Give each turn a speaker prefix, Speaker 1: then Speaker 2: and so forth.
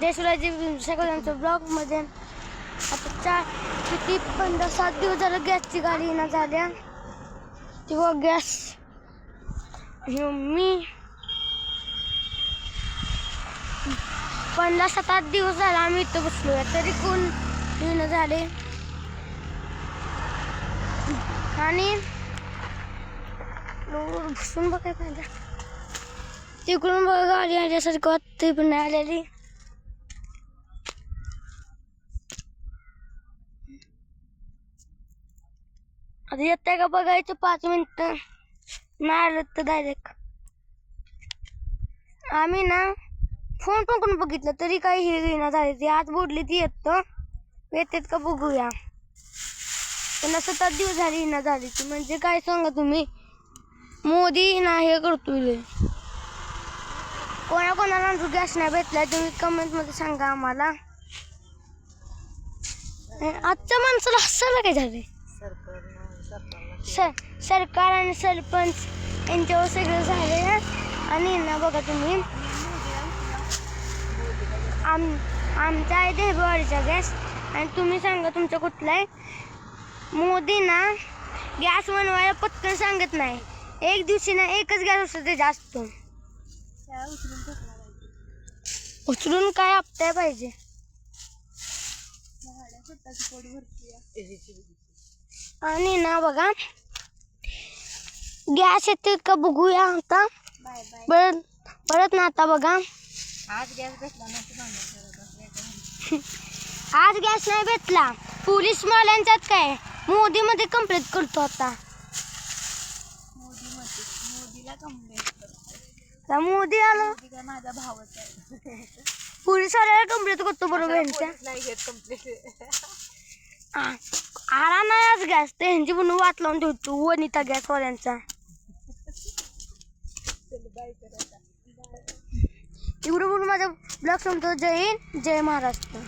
Speaker 1: देशराजी सगळ्यांचं ब्लॉगमध्ये आता किती 15-7 दिवस झालं गॅसची गाडी येणं झाल्या तेव्हा गॅस मी 15-7 दिवस झाला आम्ही इथं बसलोय तरी कोण येणं झाले आणि बसून बघाय पाहिजे तिकडून बघा गाडी आल्यासारखं वाटतंय पण नाही आलेली आता येत का बघायचं 5 मिनिटं नाही आलं तर डायरेक्ट आम्ही ना फोन पण करून बघितलं तरी काही हे घेणं झाले ती आज बोलली ती येतात का बघूया त्यांना 7 दिवस झाली ना झाली ती म्हणजे काय सांगा तुम्ही मोदी ना हे करतोय कोणाला गॅस नाही भेटलाय तुम्ही कमेंटमध्ये सांगा आम्हाला आजच्या माणसाला हसायला काय झाले सरकार आणि सरपंच यांच्यावर सगळं झाले आणि ना बघा तुम्ही आमचा आहे देहवाडीचा गॅस आणि तुम्ही सांगा तुमचा कुठला आहे मोदी ना गॅस बनवायला पटकन सांगत नाही एक दिवशी ना एकच गॅस असतो ते जास्त उचलून काय आपटाय पाहिजे आणि ना बघा गॅस येते का बघूया आता परत ना आता बघा आज गॅस नाही भेटला पोलीस वाल्यांच्यात काय मोदी मध्ये कंप्लेंट करतो आता मोदी आला माझा भावच आहे पोलीस वाल्याला कंप्लेंट करतो बरोबर आला नाही आज गॅस त्यांची पण वाट लावून ठेवतो वनिता गॅस वाल्यांचा एवढं बोलून माझा ब्लॉग संपतो जय हिंद जय महाराष्ट्र